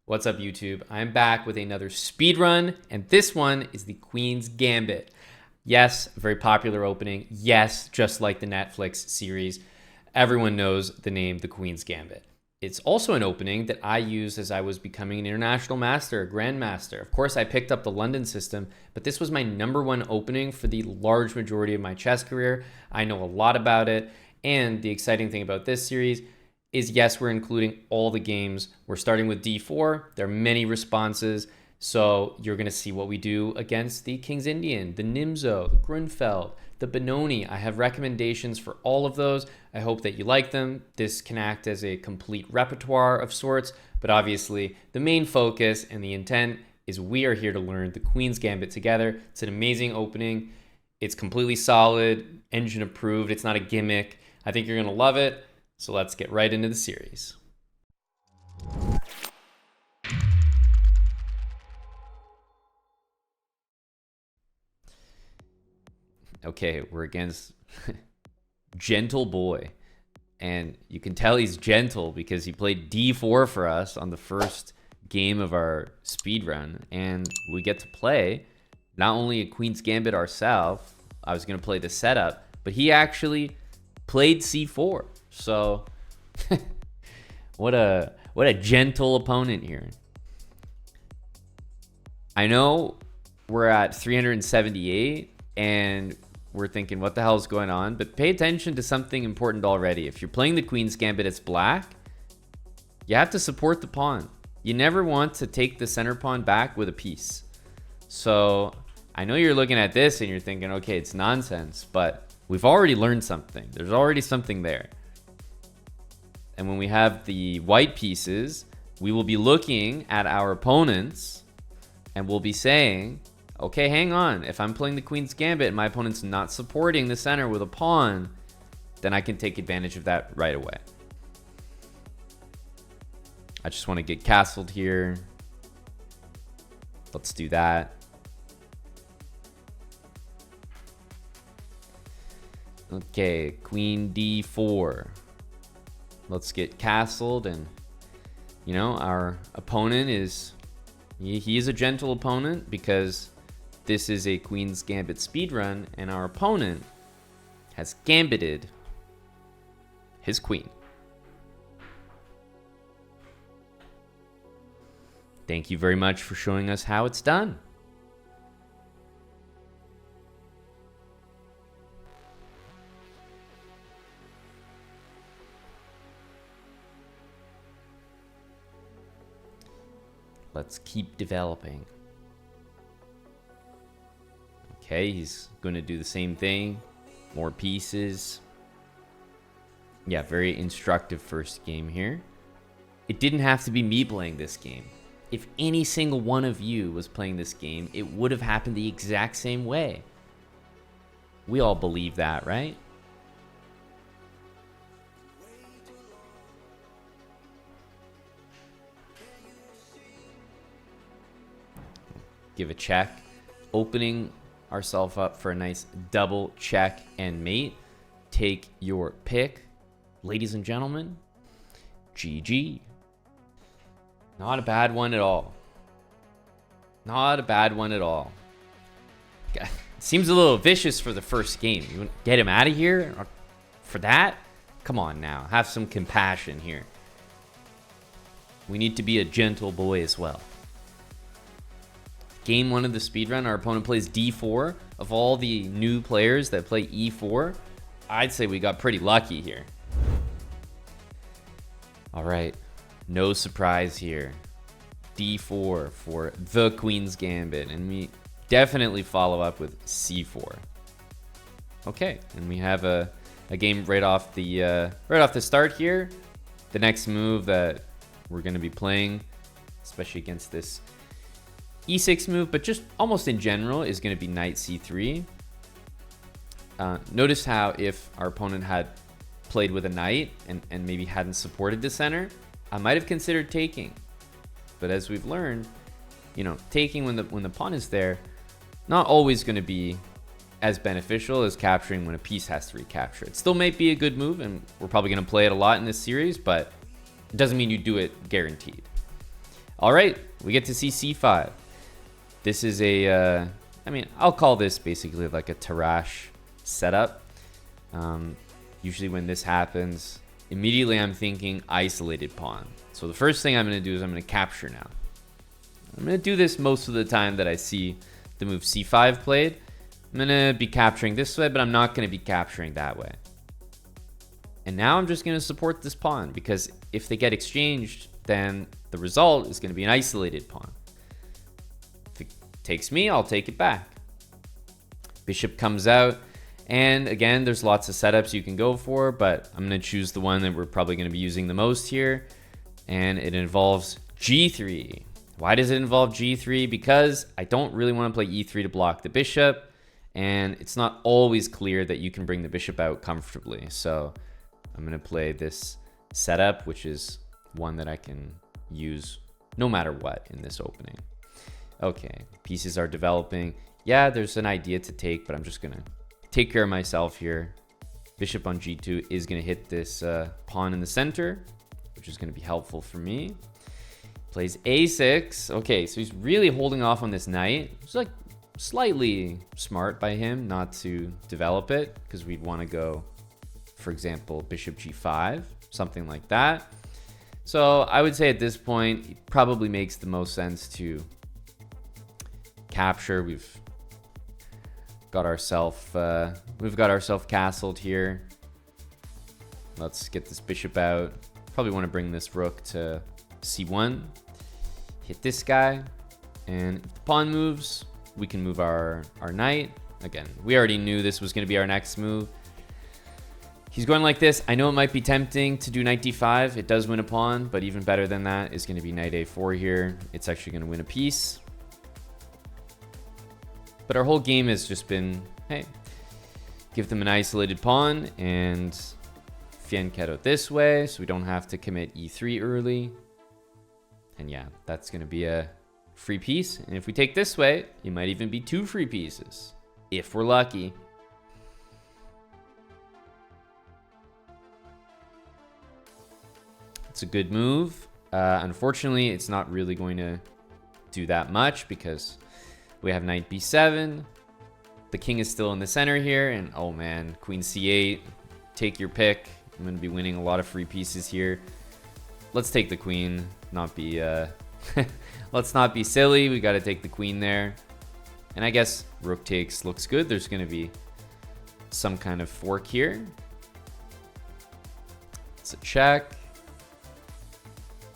What's up, YouTube? I'm back with another speed run, and this one is the Queen's Gambit. Yes, very popular opening. Yes, just like the Netflix series, everyone knows the name The Queen's Gambit. It's also an opening that I used as I was becoming an international master, a grandmaster. Of course, I picked up the London system, but this was my #1 opening for the large majority of my chess career. I know a lot about it, and the exciting thing about this series is, yes, we're including all the games. We're starting with d4. There are many responses, so you're going to see what we do against the King's Indian, the Nimzo, the Grunfeld, the Benoni. I have recommendations for all of those. I hope that you like them. This can act as a complete repertoire of sorts, but obviously the main focus and the intent is we are here to learn the Queen's Gambit together. It's an amazing opening. It's completely solid, engine approved. It's not a gimmick. I think you're going to love it. So let's get right into the series. Okay, we're against Gentle Boy. And you can tell he's gentle because he played d4 for us on the first game of our speed run. And we get to play not only a Queen's Gambit ourselves. I was going to play the setup, but he actually played c4. So what a gentle opponent here. I know we're at 378 and we're thinking, what the hell is going on? But pay attention to something important already. If you're playing the Queen's Gambit as black, you have to support the pawn. You never want to take the center pawn back with a piece. So I know you're looking at this and you're thinking, okay, it's nonsense, but we've already learned something. There's already something there. And when we have the white pieces, we will be looking at our opponents and we'll be saying, okay, hang on. If I'm playing the Queen's Gambit and my opponent's not supporting the center with a pawn, then I can take advantage of that right away. I just want to get castled here. Let's do that. Okay, Queen d4. Let's get castled, and you know, our opponent is he is a gentle opponent because this is a Queen's Gambit speedrun, and our opponent has gambited his queen. Thank you very much for showing us how it's done. Let's keep developing. Okay, he's going to do the same thing. More pieces. Yeah, very instructive first game here. It didn't have to be me playing this game. If any single one of you was playing this game, it would have happened the exact same way. We all believe that, right? Give a check, opening ourselves up for a nice double check and mate. Take your pick, ladies and gentlemen. GG. Not a bad one at all. Not a bad one at all. Seems a little vicious for the first game. You want to get him out of here for that? Come on now, have some compassion here. We need to be a gentle boy as well. Game 1 of the speedrun, our opponent plays d4. Of all the new players that play e4, I'd say we got pretty lucky here. All right, no surprise here. d4 for the Queen's Gambit, and we definitely follow up with c4. Okay, and we have a game right off the start here. The next move that we're going to be playing, especially against this e6 move, but just almost in general, is going to be knight c3. Notice how if our opponent had played with a knight and maybe hadn't supported the center, I might have considered taking. But as we've learned, you know, taking when the pawn is there, not always going to be as beneficial as capturing when a piece has to recapture. It still might be a good move, and we're probably going to play it a lot in this series, but it doesn't mean you do it guaranteed. All right, we get to see c5. This is a, I mean, I'll call this basically like a Tarrasch setup. Usually when this happens, immediately I'm thinking isolated pawn. So the first thing I'm going to do is I'm going to capture now. I'm going to do this most of the time that I see the move c5 played. I'm going to be capturing this way, but I'm not going to be capturing that way. And now I'm just going to support this pawn, because if they get exchanged, then the result is going to be an isolated pawn. If it takes me, I'll take it back. Bishop comes out, and again, there's lots of setups you can go for, but I'm going to choose the one that we're probably going to be using the most here, and it involves g3. Why does it involve g3? Because I don't really want to play e3 to block the bishop, and it's not always clear that you can bring the bishop out comfortably. So I'm going to play this setup, which is one that I can use no matter what in this opening. Okay, pieces are developing. Yeah, there's an idea to take, but I'm just going to take care of myself here. Bishop on g2 is going to hit this pawn in the center, which is going to be helpful for me. Plays a6. Okay, so he's really holding off on this knight. It's like slightly smart by him not to develop it, because we'd want to go, for example, bishop g5, something like that. So I would say at this point, it probably makes the most sense to capture. We've got ourselves castled here. Let's get this bishop out. Probably want to bring this rook to c1. Hit this guy, and if the pawn moves, we can move our knight. Again, we already knew this was going to be our next move. He's going like this. I know it might be tempting to do knight d5. It does win a pawn, but even better than that is going to be knight a4 here. It's actually going to win a piece. But our whole game has just been, hey, give them an isolated pawn and fianchetto this way, so we don't have to commit e3 early. And yeah, that's going to be a free piece. And if we take this way, it might even be 2 free pieces, if we're lucky. It's a good move. Unfortunately, it's not really going to do that much, because we have knight b7. The king is still in the center here, and oh man, queen c8. Take your pick. I'm going to be winning a lot of free pieces here. Let's take the queen. Not be let's not be silly. We got to take the queen there. And I guess rook takes looks good. There's going to be some kind of fork here. It's a check.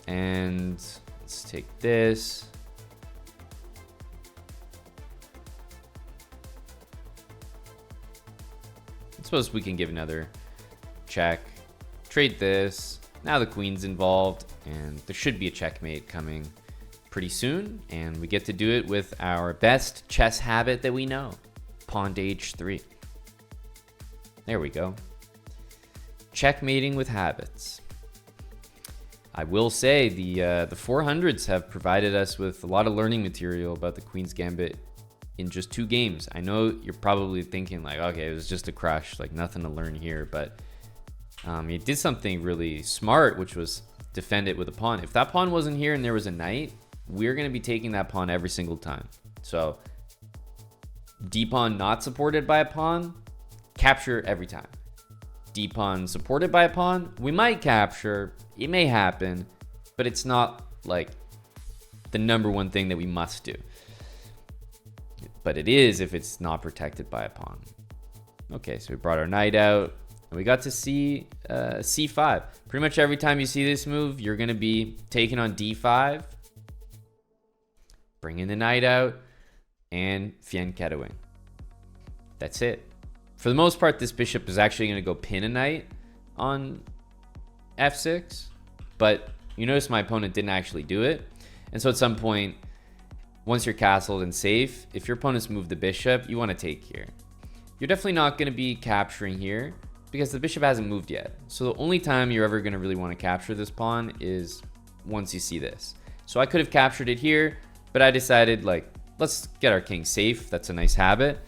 And let's take this. I suppose we can give another check. Trade this. Now the queen's involved, and there should be a checkmate coming pretty soon, and we get to do it with our best chess habit that we know, pawn to h3. There we go. Checkmating with habits. I will say the 400s have provided us with a lot of learning material about the Queen's Gambit in just 2 games. I know you're probably thinking like, okay, it was just a crush, like nothing to learn here, but he did something really smart, which was defend it with a pawn. If that pawn wasn't here and there was a knight, we're going to be taking that pawn every single time. So D pawn not supported by a pawn, capture every time. D pawn supported by a pawn, we might capture. It may happen, but it's not like the #1 thing that we must do. But it is if it's not protected by a pawn. Okay, so we brought our knight out. And we got to see c5. Pretty much every time you see this move, you're going to be taking on d5, bringing the knight out, and fianchettoing. That's it. For the most part, this bishop is actually going to go pin a knight on f6, but you notice my opponent didn't actually do it. And so at some point, once you're castled and safe, if your opponent's moved the bishop, you want to take here. You're definitely not going to be capturing here, because the bishop hasn't moved yet. So the only time you're ever going to really want to capture this pawn is once you see this. So I could have captured it here, but I decided, like, let's get our king safe. That's a nice habit.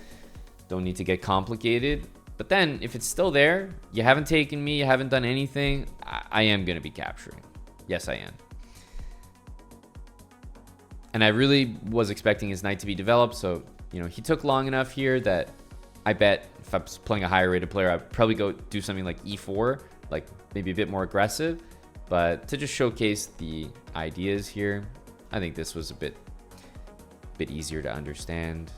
Don't need to get complicated. But then if it's still there, you haven't taken me, you haven't done anything, I am going to be capturing. Yes, I am. And I really was expecting his knight to be developed. So, you know, he took long enough here that I bet if I was playing a higher rated player, I'd probably go do something like e4, like maybe a bit more aggressive. But to just showcase the ideas here, I think this was a bit easier to understand.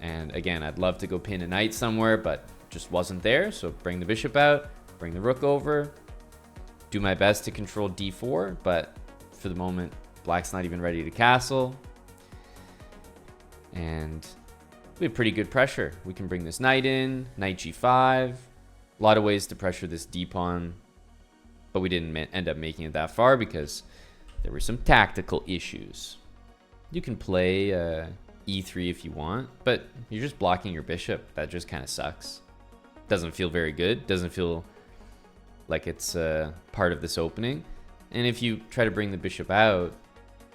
And again, I'd love to go pin a knight somewhere, but just wasn't there. So bring the bishop out, bring the rook over, do my best to control d4, but for the moment, black's not even ready to castle. And we have pretty good pressure. We can bring this knight in, knight g5. A lot of ways to pressure this d-pawn, but we didn't end up making it that far because there were some tactical issues. You can play e3 if you want, but you're just blocking your bishop. That just kind of sucks. Doesn't feel very good. Doesn't feel like it's part of this opening. And if you try to bring the bishop out,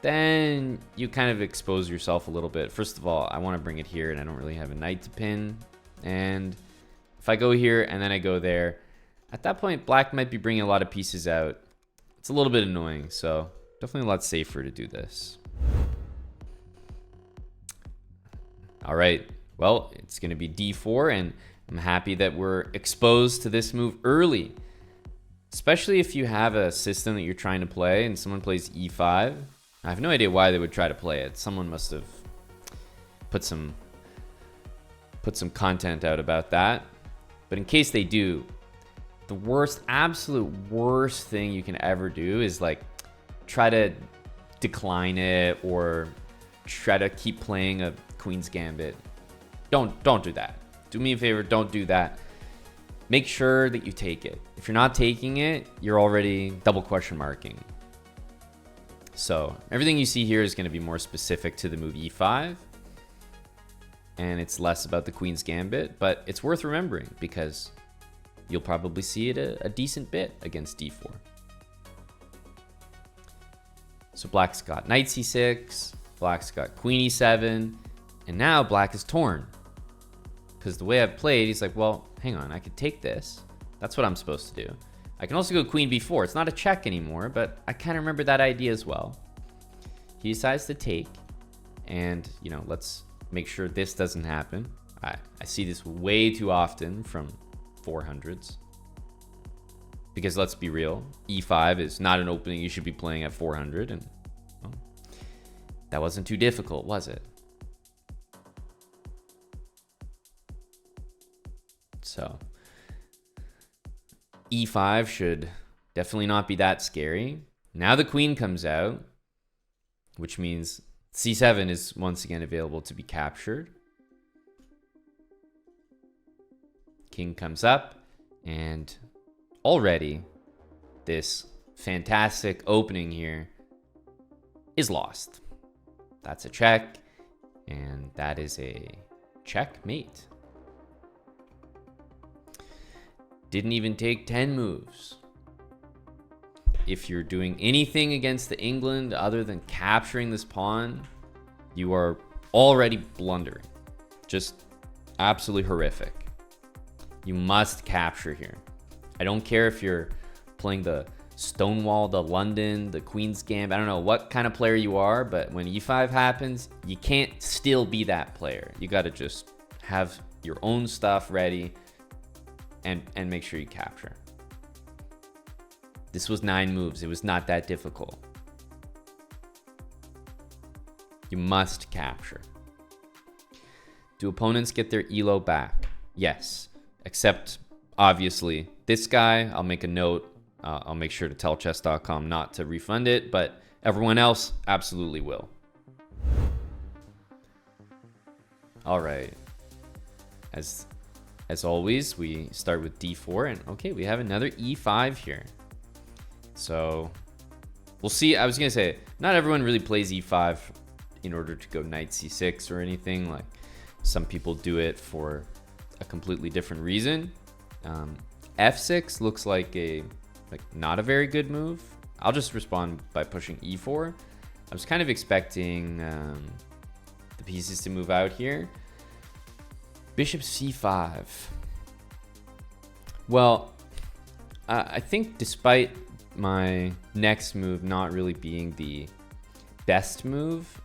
then you kind of expose yourself a little bit. First of all, I want to bring it here, and I don't really have a knight to pin. And if I go here and then I go there, at that point, black might be bringing a lot of pieces out. It's a little bit annoying, so definitely a lot safer to do this. All right, well, it's going to be d4, and I'm happy that we're exposed to this move early, especially if you have a system that you're trying to play and someone plays e5. I have no idea why they would try to play it. Someone must have put some content out about that. But in case they do, the worst, absolute worst thing you can ever do is like try to decline it or try to keep playing a Queen's Gambit. Don't do that. Do me a favor, don't do that. Make sure that you take it. If you're not taking it, you're already double question marking. So everything you see here is going to be more specific to the move e5, and it's less about the Queen's Gambit, but it's worth remembering because you'll probably see it a decent bit against d4. So black's got knight c6, black's got queen e7, and now black is torn. Because the way I've played, he's like, well, hang on, I could take this. That's what I'm supposed to do. I can also go queen b4. It's not a check anymore, but I kind of remember that idea as well. He decides to take, and, you know, let's make sure this doesn't happen. I see this way too often from 400s. Because let's be real, e5 is not an opening you should be playing at 400, and well, that wasn't too difficult, was it? So e5 should definitely not be that scary. Now the queen comes out, which means c7 is once again available to be captured. King comes up, and already this fantastic opening here is lost. That's a check, and that is a checkmate. Didn't even take 10 moves. If you're doing anything against the England other than capturing this pawn, you are already blundering. Just absolutely horrific. You must capture here. I don't care if you're playing the Stonewall, the London, the Queen's Gambit. I don't know what kind of player you are, but when e5 happens, you can't still be that player. You got to just have your own stuff ready and make sure you capture. This was 9 moves. It was not that difficult. You must capture. Do opponents get their ELO back? Yes, except obviously this guy. I'll make a note. I'll make sure to tell chess.com not to refund it, but everyone else absolutely will. All right. As always, we start with d4, and okay, we have another e5 here. So we'll see. I was gonna say, not everyone really plays e5 in order to go knight c6 or anything. Like, some people do it for a completely different reason. F6 looks like not a very good move. I'll just respond by pushing e4. I was kind of expecting the pieces to move out here. Bishop c5. Well, I think despite my next move not really being the best move.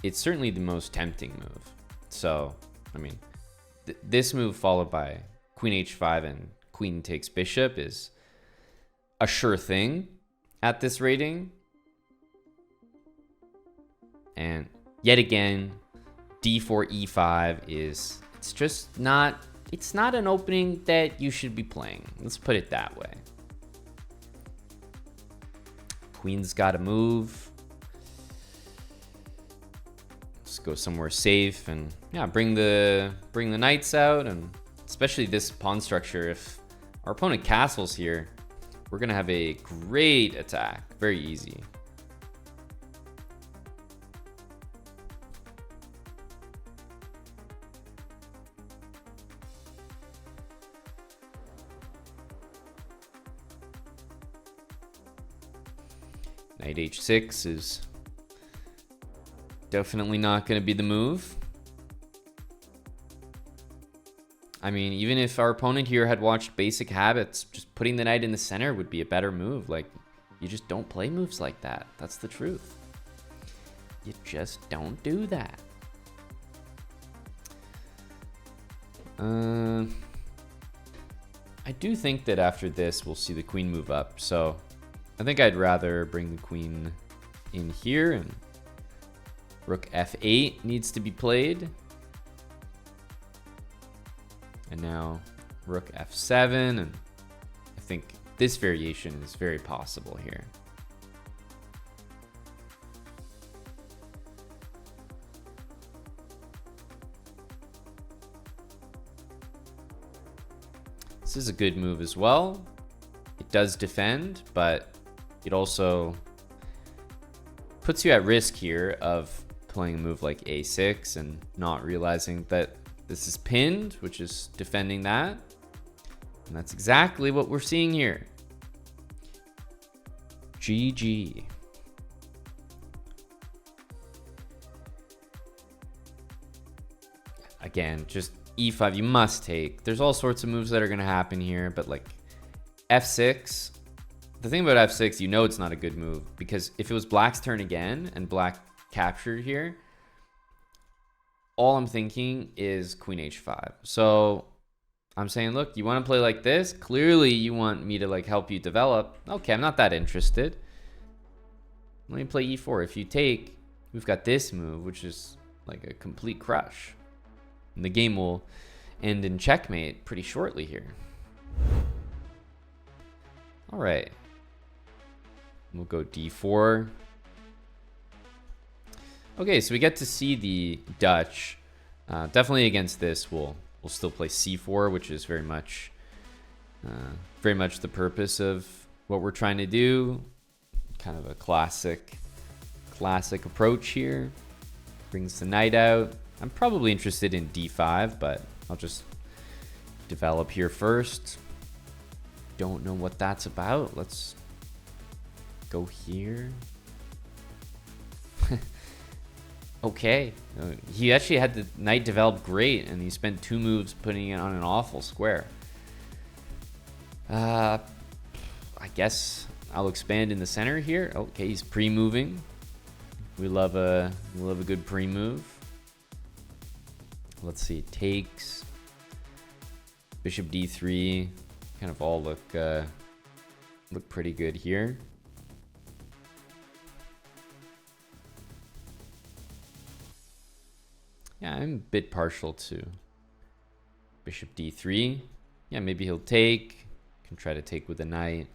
It's certainly the most tempting move. So, I mean, this move followed by queen h5 and queen takes bishop is a sure thing at this rating. And yet again, d4 e5 is, it's not an opening that you should be playing. Let's put it that way. Queen's got to move. Let's go somewhere safe and yeah, bring the knights out, and especially this pawn structure. If our opponent castles here, we're gonna have a great attack. Very easy. Knight h6 is definitely not going to be the move. I mean, even if our opponent here had watched Basic Habits, just putting the knight in the center would be a better move. Like, you just don't play moves like that. That's the truth. You just don't do that. I do think that after this, we'll see the queen move up. So I think I'd rather bring the queen in here, and rook f8 needs to be played. And now rook f7, and I think this variation is very possible here. This is a good move as well. It does defend, but it also puts you at risk here of playing a move like a6 and not realizing that this is pinned, which is defending that. And that's exactly what we're seeing here. GG. Again, just e5, you must take. There's all sorts of moves that are going to happen here, but like f6, the thing about f6, you know it's not a good move, because if it was black's turn again and black captured here, all I'm thinking is queen h5. So I'm saying, look, you want to play like this? Clearly you want me to like help you develop. Okay, I'm not that interested. Let me play e4. If you take, we've got this move, which is like a complete crush. And the game will end in checkmate pretty shortly here. All right. We'll go d4. Okay, so we get to see the Dutch. Definitely against this, we'll still play c4, which is very much the purpose of what we're trying to do. Kind of a classic approach here. Brings the knight out. I'm probably interested in d5, but I'll just develop here first. Don't know what that's about. Let's go here. Okay, he actually had the knight develop great, and he spent 2 moves putting it on an awful square. I guess I'll expand in the center here. Okay, he's pre-moving. We love a good pre-move. Let's see, takes. Bishop d3, kind of all look pretty good here. Yeah, I'm a bit partial to bishop d3. Yeah, maybe he'll take. Can try to take with a knight.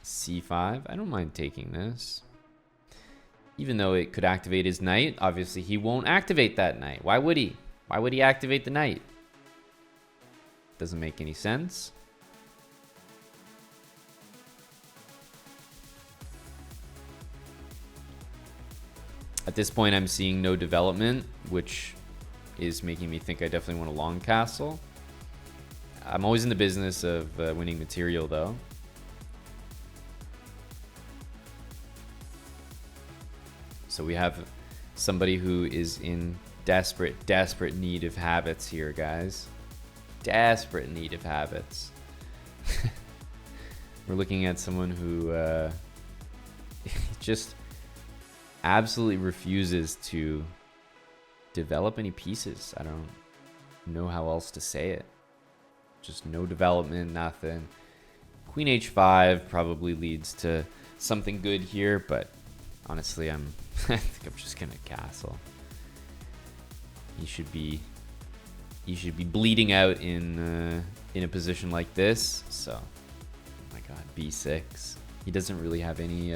c5. I don't mind taking this. Even though it could activate his knight, obviously he won't activate that knight. Why would he? Why would he activate the knight? Doesn't make any sense. At this point, I'm seeing no development, which is making me think I definitely want a long castle. I'm always in the business of winning material, though. So we have somebody who is in desperate need of habits here, guys. Desperate need of habits. We're looking at someone who just absolutely refuses to develop any pieces. I don't know how else to say it. Just no development, nothing. Queen h5 probably leads to something good here, but honestly, I think I'm just gonna castle. He should be bleeding out in a position like this. So, oh my God, b6. He doesn't really have any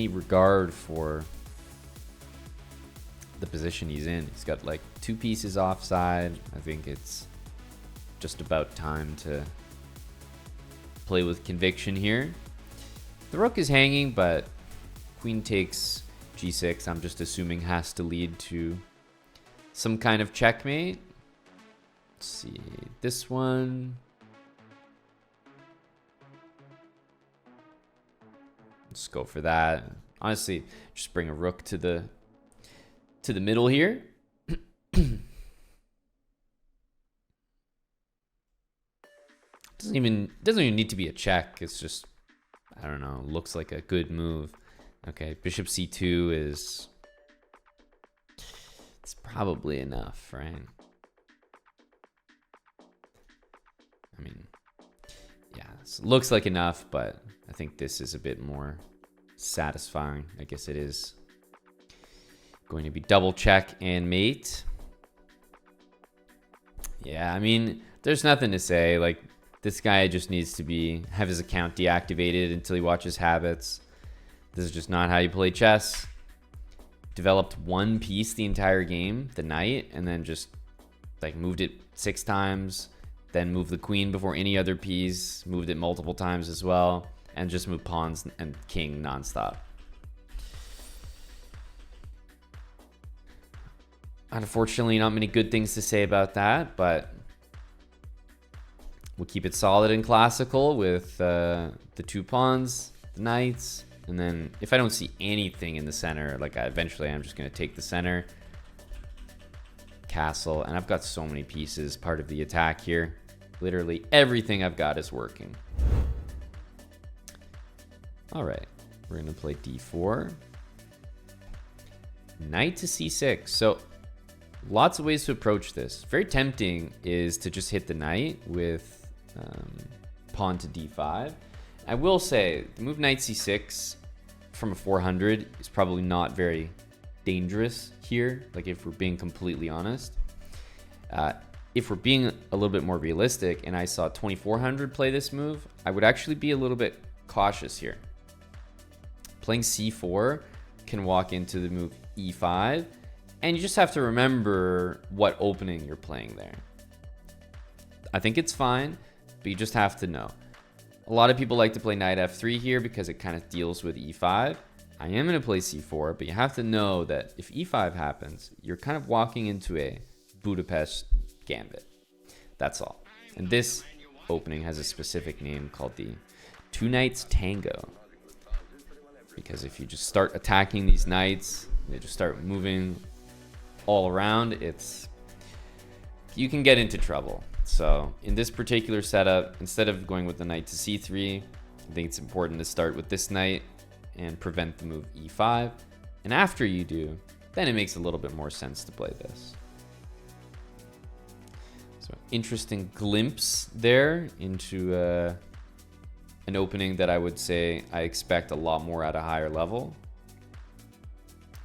regard for the position he's in. He's got like 2 pieces offside. I think it's just about time to play with conviction here. The rook is hanging, but queen takes g6, I'm just assuming has to lead to some kind of checkmate. Let's see, this one. Let's go for that. Honestly, just bring a rook to the middle here. Doesn't even need to be a check. It's just, I don't know, looks like a good move. Okay, bishop c2 is, it's probably enough, right? I mean, yeah, it looks like enough, but I think this is a bit more satisfying. I guess it is going to be double check and mate. Yeah, I mean, there's nothing to say. Like, this guy just needs to have his account deactivated until he watches Habits. This is just not how you play chess. Developed 1 piece the entire game, the knight, and then just like moved it 6 times, then moved the queen before any other piece, moved it multiple times as well, and just moved pawns and king nonstop. Unfortunately, not many good things to say about that, but we'll keep it solid and classical with the 2 pawns, the knights, and then if I don't see anything in the center, like eventually I'm just going to take the center, castle, and I've got so many pieces, part of the attack here. Literally everything I've got is working. All right, we're going to play d4. Knight to c6. So lots of ways to approach this. Very tempting is to just hit the knight with pawn to d5. I will say the move knight c6 from a 400 is probably not very dangerous here, like if we're being completely honest. If we're being a little bit more realistic and I saw 2400 play this move, I would actually be a little bit cautious here. Playing c4 can walk into the move e5, and you just have to remember what opening you're playing there. I think it's fine, but you just have to know. A lot of people like to play knight f3 here because it kind of deals with e5. I am going to play c4, but you have to know that if e5 happens, you're kind of walking into a Budapest gambit. That's all. And this opening has a specific name called the 2 Knights Tango. Because if you just start attacking these knights, they just start moving all around, you can get into trouble. So in this particular setup, instead of going with the knight to c3, I think it's important to start with this knight and prevent the move e5. And after you do, then it makes a little bit more sense to play this. So interesting glimpse there into an opening that I would say I expect a lot more at a higher level.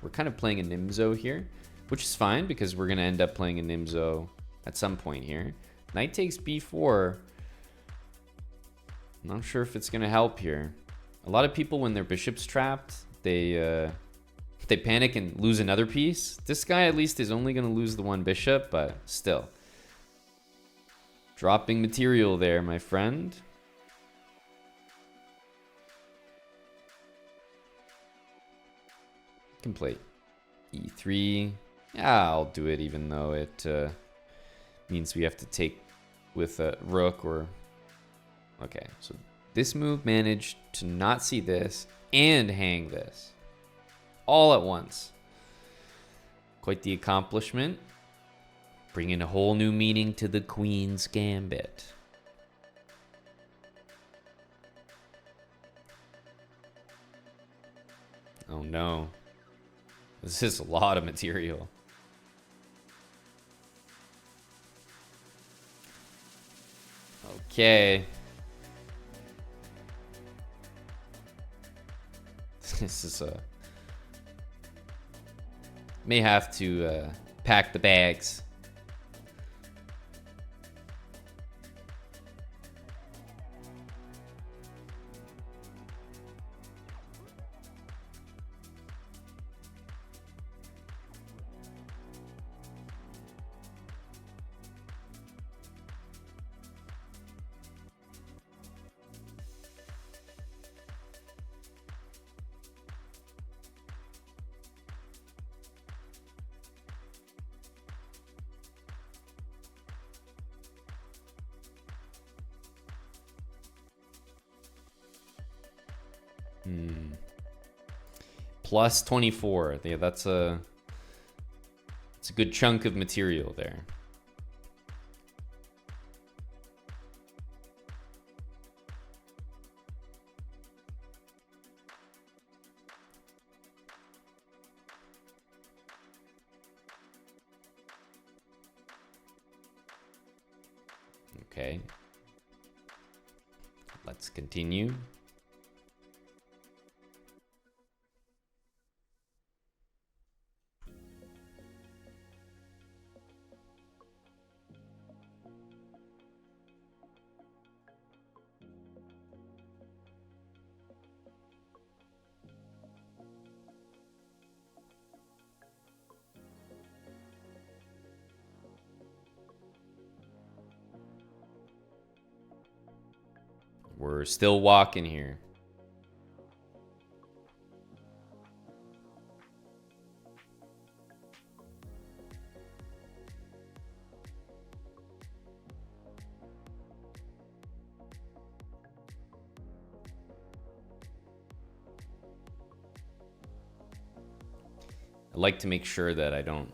We're kind of playing a Nimzo here, which is fine because we're going to end up playing a Nimzo at some point here. Knight takes b4. I'm not sure if it's going to help here. A lot of people, when their bishop's trapped, they panic and lose another piece. This guy at least is only going to lose the 1 bishop, but still. Dropping material there, my friend. Can play e3. Yeah, I'll do it even though it means we have to take with a rook or... Okay, so this move managed to not see this and hang this all at once. Quite the accomplishment. Bringing a whole new meaning to the Queen's Gambit. Oh no. This is a lot of material. Okay. This is a... May have to pack the bags. Plus 24. Yeah, that's a good chunk of material there. Okay. Let's continue. We're still walking here. I like to make sure that I don't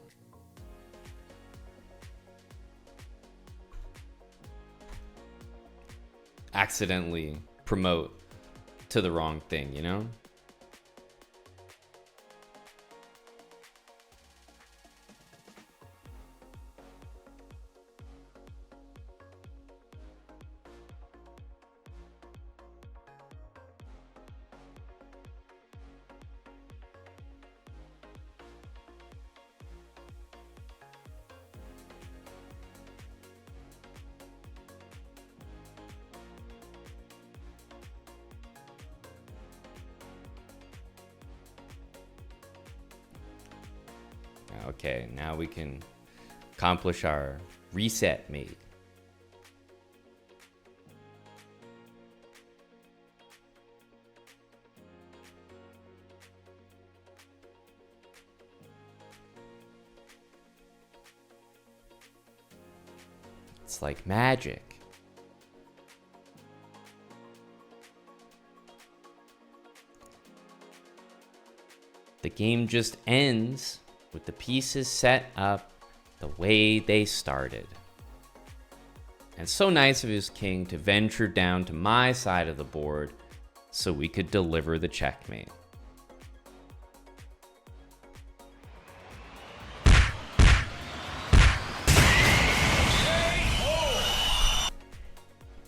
accidentally promote to the wrong thing, you know? Okay, now we can accomplish our reset mate. It's like magic. The game just ends with the pieces set up the way they started. And it's so nice of his king to venture down to my side of the board so we could deliver the checkmate.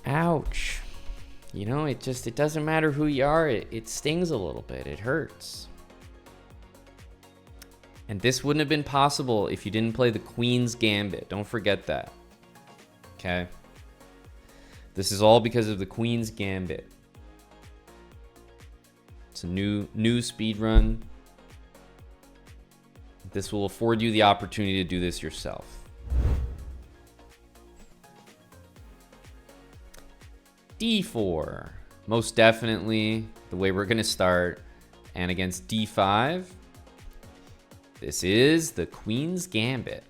Ouch. You know, it doesn't matter who you are, it stings a little bit, it hurts. And this wouldn't have been possible if you didn't play the Queen's Gambit. Don't forget that. Okay? This is all because of the Queen's Gambit. It's a new speed run. This will afford you the opportunity to do this yourself. D4. Most definitely the way we're going to start. And against D5. This is the Queen's Gambit.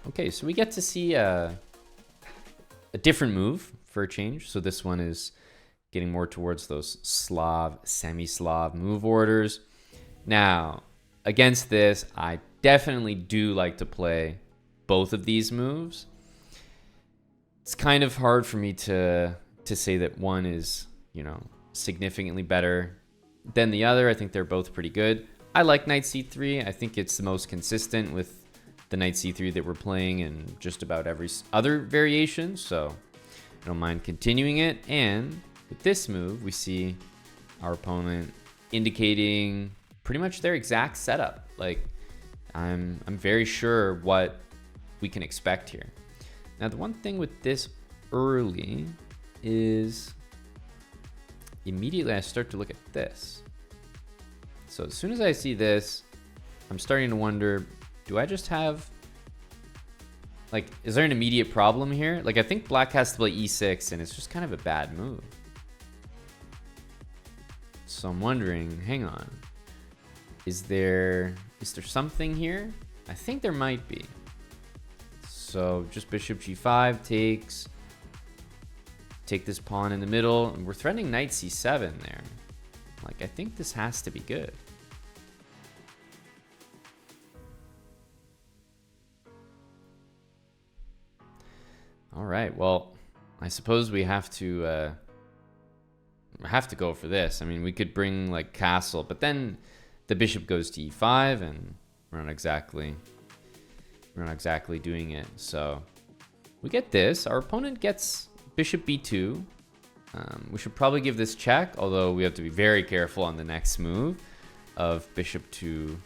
Okay, so we get to see a different move for a change. So this one is getting more towards those semi-Slav move orders. Now, against this, I definitely do like to play both of these moves. It's kind of hard for me to say that one is, you know, significantly better than the other. I think they're both pretty good. I like knight c3. I think it's the most consistent with the knight c3 that we're playing in just about every other variation, so I don't mind continuing it. And with this move, we see our opponent indicating pretty much their exact setup. Like, I'm very sure what we can expect here. Now, the one thing with this early is immediately I start to look at this. So as soon as I see this, I'm starting to wonder, do I just have, like, is there an immediate problem here? Like, I think black has to play e6 and it's just kind of a bad move. So I'm wondering, hang on, is there something here? I think there might be. So just bishop g5 takes, take this pawn in the middle, and we're threatening knight c7 there. Like, I think this has to be good. All right, well, I suppose we have to go for this. I mean, we could bring like castle, but then the bishop goes to e5 and we're not exactly doing it. So we get this. Our opponent gets bishop b2. We should probably give this check, although we have to be very careful on the next move of bishop to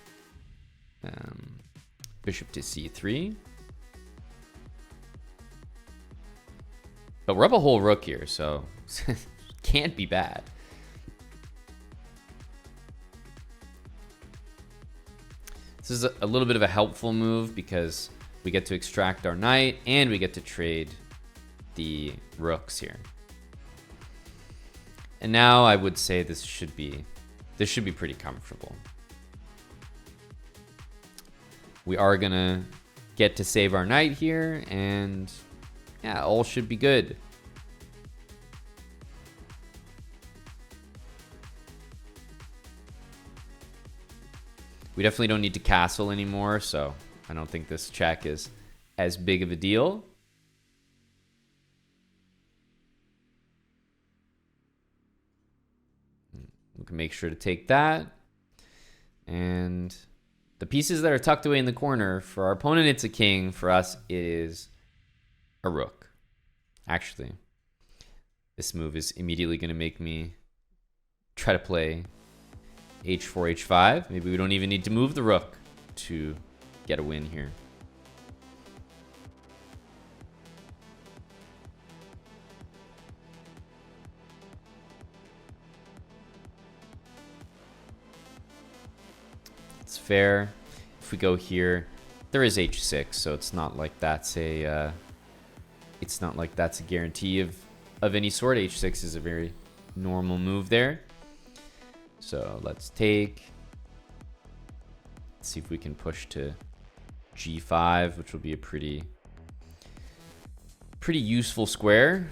c3. But we're up a whole rook here, so can't be bad. This is a little bit of a helpful move because we get to extract our knight and we get to trade the rooks here. And now I would say this should be pretty comfortable. We are gonna get to save our knight here, and yeah, all should be good. We definitely don't need to castle anymore, so I don't think this check is as big of a deal. We can make sure to take that. And the pieces that are tucked away in the corner, for our opponent it's a king, for us it is a rook. Actually, this move is immediately going to make me try to play h4, h5. Maybe we don't even need to move the rook to get a win here. It's fair. If we go here, there is h6, so it's not like that's a guarantee of any sort. h6 is a very normal move there. So let's take. Let's see if we can push to g5, which will be a pretty useful square.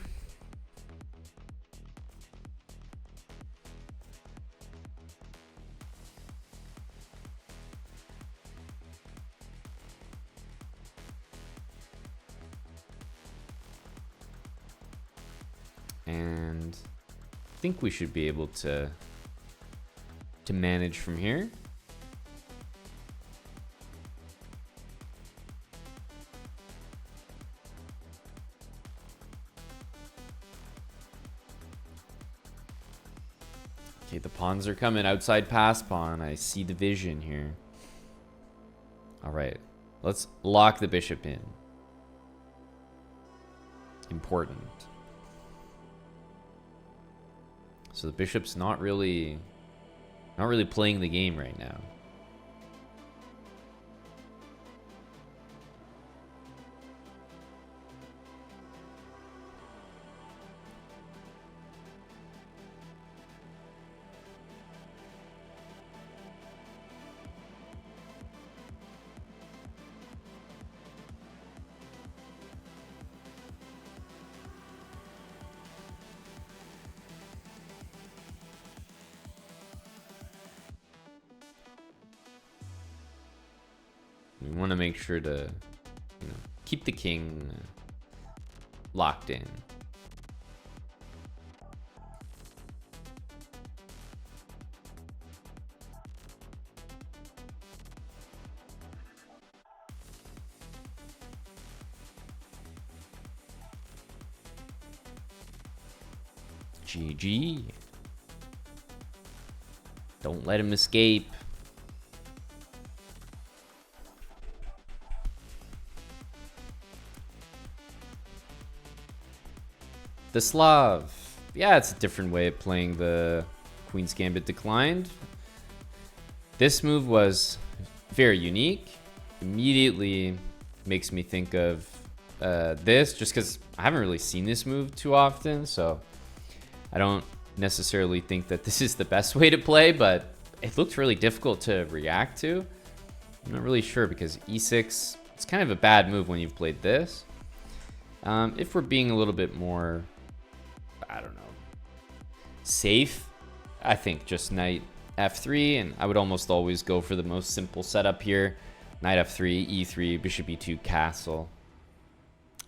And I think we should be able to manage from here. Okay, the pawns are coming. Outside pass pawn. I see the vision here. All right, let's lock the bishop in. Important. So the bishop's not really playing the game right now. We want to make sure to, keep the king locked in. GG. Don't let him escape. The Slav. Yeah, it's a different way of playing the Queen's Gambit declined. This move was very unique. Immediately makes me think of this, just because I haven't really seen this move too often, so I don't necessarily think that this is the best way to play, but it looked really difficult to react to. I'm not really sure, because e6, it's kind of a bad move when you've played this. If we're being a little bit more, I don't know, safe, I think just knight f3, and I would almost always go for the most simple setup here. Knight f3, e3, bishop e2, castle,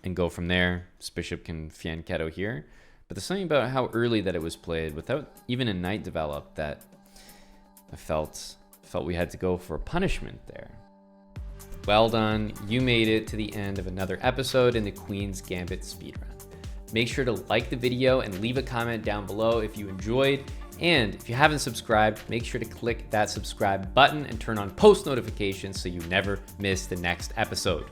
and go from there. This bishop can fianchetto here. But there's something about how early that it was played without even a knight developed that I felt we had to go for a punishment there. Well done. You made it to the end of another episode in the Queen's Gambit speedrun. Make sure to like the video and leave a comment down below if you enjoyed. And if you haven't subscribed, make sure to click that subscribe button and turn on post notifications so you never miss the next episode.